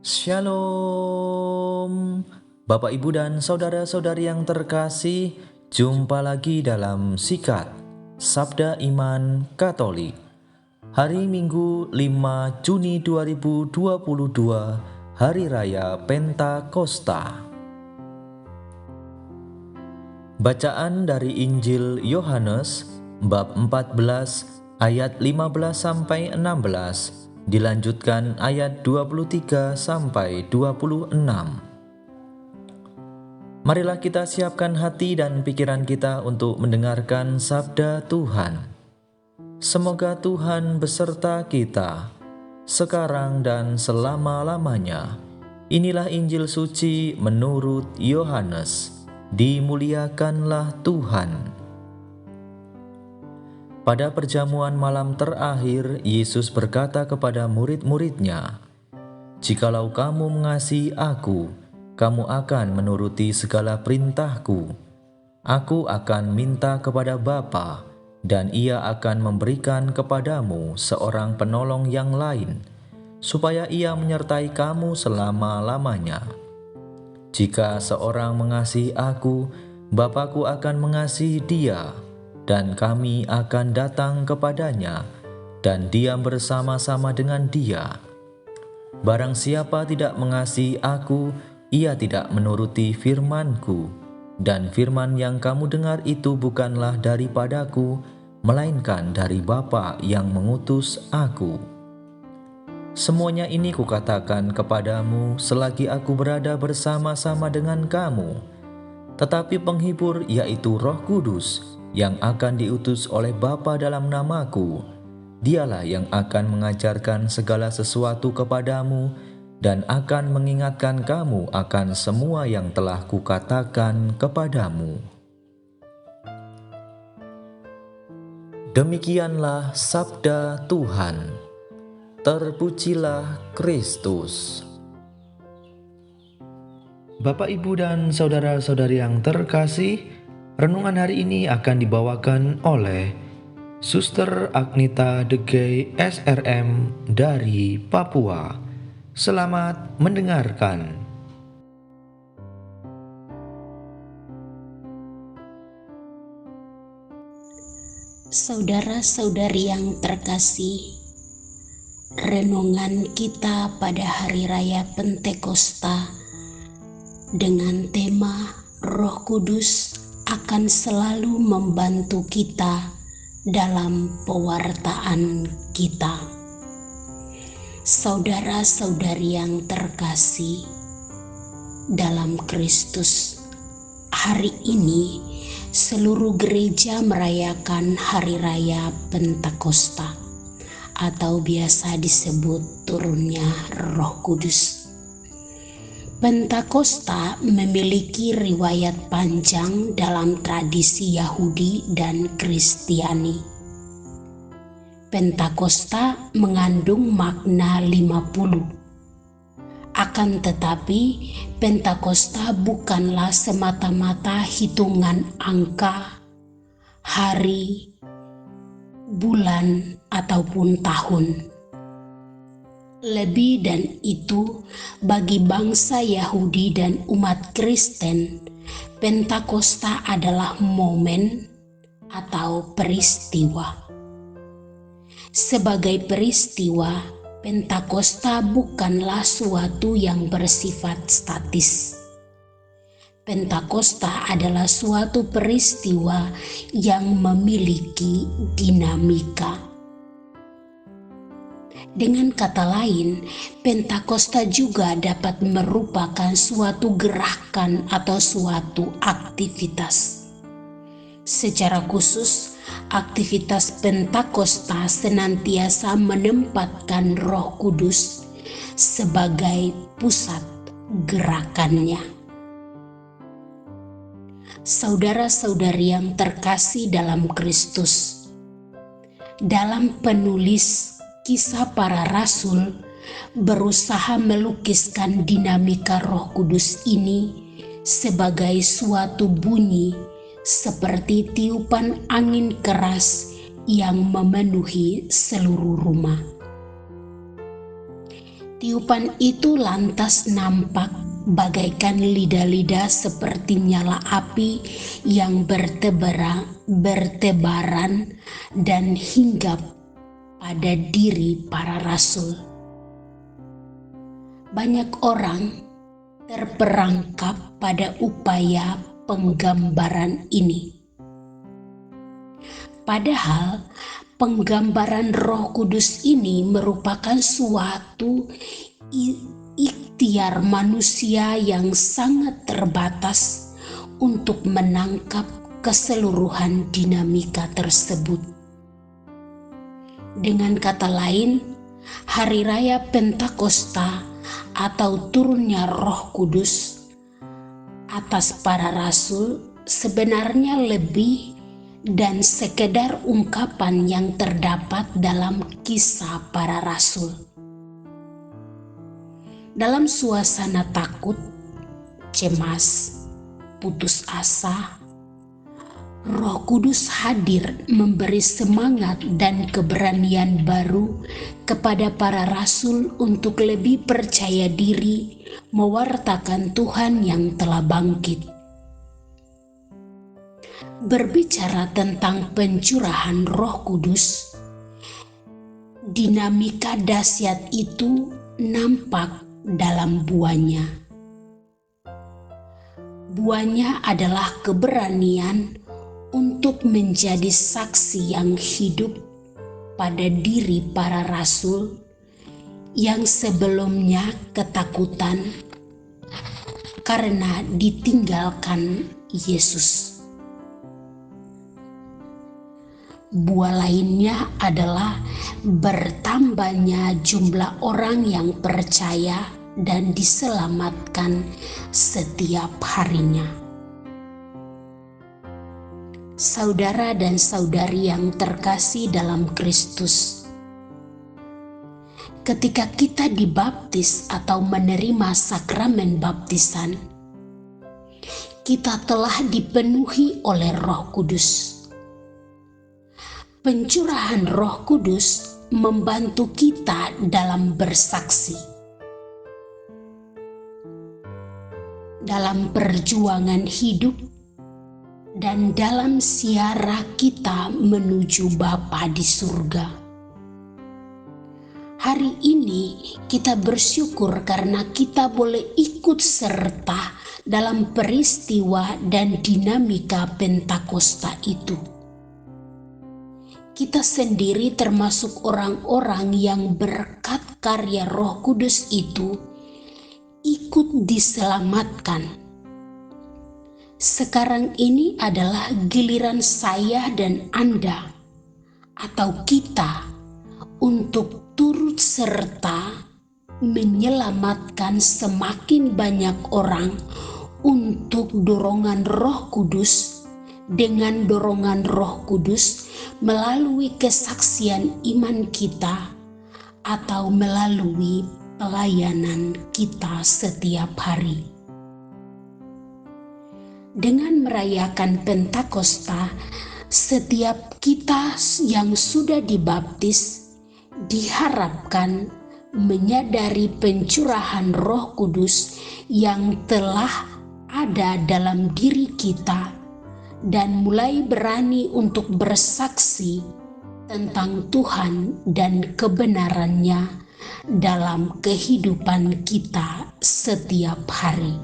Shalom, Bapak, Ibu, dan saudara-saudari yang terkasih. Jumpa lagi dalam Sikat Sabda Iman Katolik. Hari Minggu 5 Juni 2022, Hari Raya Pentakosta. Bacaan dari Injil Yohanes bab 14 ayat 15 sampai 16, dilanjutkan ayat 23 sampai 26. Marilah kita siapkan hati dan pikiran kita untuk mendengarkan sabda Tuhan. Semoga Tuhan beserta kita sekarang dan selama-lamanya. Inilah Injil suci menurut Yohanes. Dimuliakanlah Tuhan. Pada perjamuan malam terakhir, Yesus berkata kepada murid-muridnya, "Jikalau kamu mengasihi Aku, kamu akan menuruti segala perintahku. Aku akan minta kepada Bapa, dan Ia akan memberikan kepadamu seorang penolong yang lain, supaya Ia menyertai kamu selama-lamanya. Jika seorang mengasihi Aku, Bapa-Ku akan mengasihi dia, dan kami akan datang kepadanya dan diam bersama-sama dengan dia. Barang siapa tidak mengasihi Aku, ia tidak menuruti firman-Ku, dan firman yang kamu dengar itu bukanlah daripadaku, melainkan dari Bapa yang mengutus Aku. Semuanya ini kukatakan kepadamu selagi Aku berada bersama-sama dengan kamu. Tetapi penghibur, yaitu Roh Kudus, yang akan diutus oleh Bapa dalam namaku, Dialah yang akan mengajarkan segala sesuatu kepadamu dan akan mengingatkan kamu akan semua yang telah kukatakan kepadamu." Demikianlah sabda Tuhan. Terpujilah Kristus. Bapak, Ibu, dan saudara-saudari yang terkasih, renungan hari ini akan dibawakan oleh Suster Agnita Degay SRM dari Papua. Selamat mendengarkan. Saudara-saudari yang terkasih, renungan kita pada Hari Raya Pentakosta dengan tema Roh Kudus akan selalu membantu kita dalam pewartaan kita. Saudara-saudari yang terkasih dalam Kristus, hari ini seluruh gereja merayakan Hari Raya Pentakosta atau biasa disebut turunnya Roh Kudus. Pentakosta memiliki riwayat panjang dalam tradisi Yahudi dan Kristiani. Pentakosta mengandung makna 50. Akan tetapi, Pentakosta bukanlah semata-mata hitungan angka, hari, bulan, ataupun tahun. Lebih dan itu, bagi bangsa Yahudi dan umat Kristen, Pentakosta adalah momen atau peristiwa. Sebagai peristiwa, Pentakosta bukanlah suatu yang bersifat statis. Pentakosta adalah suatu peristiwa yang memiliki dinamika. Dengan kata lain, Pentakosta juga dapat merupakan suatu gerakan atau suatu aktivitas. Secara khusus, aktivitas Pentakosta senantiasa menempatkan Roh Kudus sebagai pusat gerakannya. Saudara-saudari yang terkasih dalam Kristus, dalam penulis Kisah Para Rasul berusaha melukiskan dinamika Roh Kudus ini sebagai suatu bunyi seperti tiupan angin keras yang memenuhi seluruh rumah. Tiupan itu lantas nampak bagaikan lidah-lidah seperti nyala api yang bertebaran dan hinggap pada diri para rasul. Banyak orang terperangkap pada upaya penggambaran ini. Padahal penggambaran Roh Kudus ini merupakan suatu ikhtiar manusia yang sangat terbatas untuk menangkap keseluruhan dinamika tersebut. Dengan kata lain, Hari Raya Pentakosta atau turunnya Roh Kudus atas para rasul sebenarnya lebih dan sekedar ungkapan yang terdapat dalam kisah para rasul. Dalam suasana takut, cemas, putus asa, Roh Kudus hadir memberi semangat dan keberanian baru kepada para rasul untuk lebih percaya diri mewartakan Tuhan yang telah bangkit. Berbicara tentang pencurahan Roh Kudus, dinamika dahsyat itu nampak dalam buahnya. Buahnya adalah keberanian untuk menjadi saksi yang hidup pada diri para rasul yang sebelumnya ketakutan karena ditinggalkan Yesus. Buah lainnya adalah bertambahnya jumlah orang yang percaya dan diselamatkan setiap harinya. Saudara dan saudari yang terkasih dalam Kristus, ketika kita dibaptis atau menerima sakramen baptisan, kita telah dipenuhi oleh Roh Kudus. Pencurahan Roh Kudus membantu kita dalam bersaksi, dalam perjuangan hidup, dan dalam ziarah kita menuju Bapa di surga. Hari ini kita bersyukur karena kita boleh ikut serta dalam peristiwa dan dinamika Pentakosta itu. Kita sendiri termasuk orang-orang yang berkat karya Roh Kudus itu ikut diselamatkan. Sekarang ini adalah giliran saya dan Anda atau kita untuk turut serta menyelamatkan semakin banyak orang untuk dorongan Roh Kudus. Dengan dorongan Roh Kudus melalui kesaksian iman kita atau melalui pelayanan kita setiap hari. Dengan merayakan Pentakosta, setiap kita yang sudah dibaptis diharapkan menyadari pencurahan Roh Kudus yang telah ada dalam diri kita dan mulai berani untuk bersaksi tentang Tuhan dan kebenarannya dalam kehidupan kita setiap hari.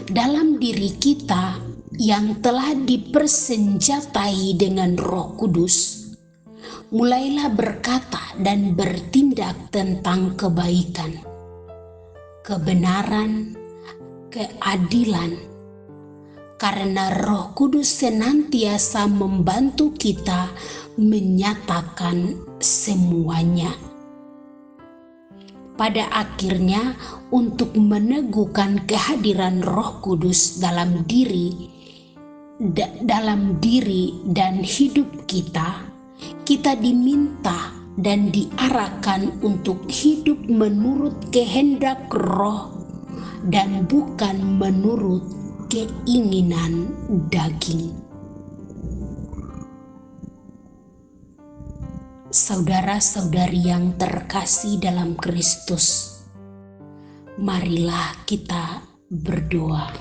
Dalam diri kita yang telah dipersenjatai dengan Roh Kudus, mulailah berkata dan bertindak tentang kebaikan, kebenaran, keadilan, karena Roh Kudus senantiasa membantu kita menyatakan semuanya. Pada akhirnya, untuk meneguhkan kehadiran Roh Kudus dalam diri dan hidup kita diminta dan diarahkan untuk hidup menurut kehendak Roh dan bukan menurut keinginan daging. Saudara-saudari yang terkasih dalam Kristus, marilah kita berdoa.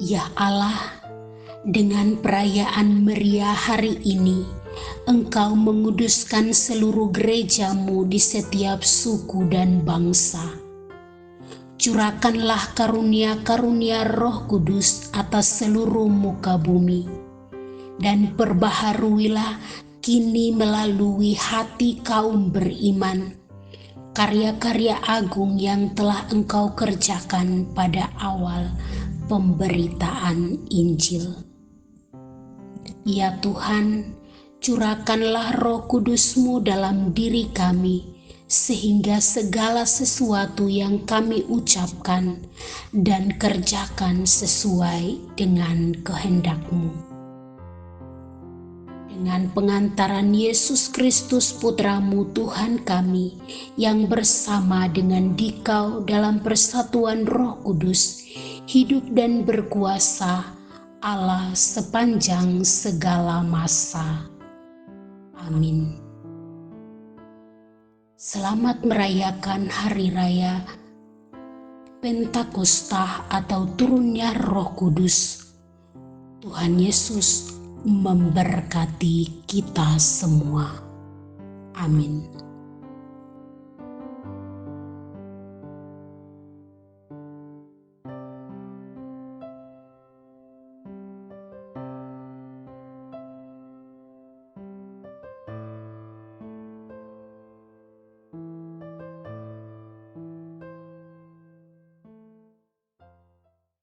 Ya Allah, dengan perayaan meriah hari ini, Engkau menguduskan seluruh gerejamu di setiap suku dan bangsa. Curahkanlah karunia-karunia Roh Kudus atas seluruh muka bumi, dan perbaharuilah kini melalui hati kaum beriman karya-karya agung yang telah Engkau kerjakan pada awal pemberitaan Injil. Ya Tuhan, curahkanlah Roh Kudus-Mu dalam diri kami, sehingga segala sesuatu yang kami ucapkan dan kerjakan sesuai dengan kehendak-Mu. Dengan pengantaran Yesus Kristus Putra-Mu Tuhan kami, yang bersama dengan Dikau dalam persatuan Roh Kudus, hidup dan berkuasa Allah sepanjang segala masa. Amin. Selamat merayakan Hari Raya Pentakosta atau turunnya Roh Kudus. Tuhan Yesus memberkati kita semua. Amin.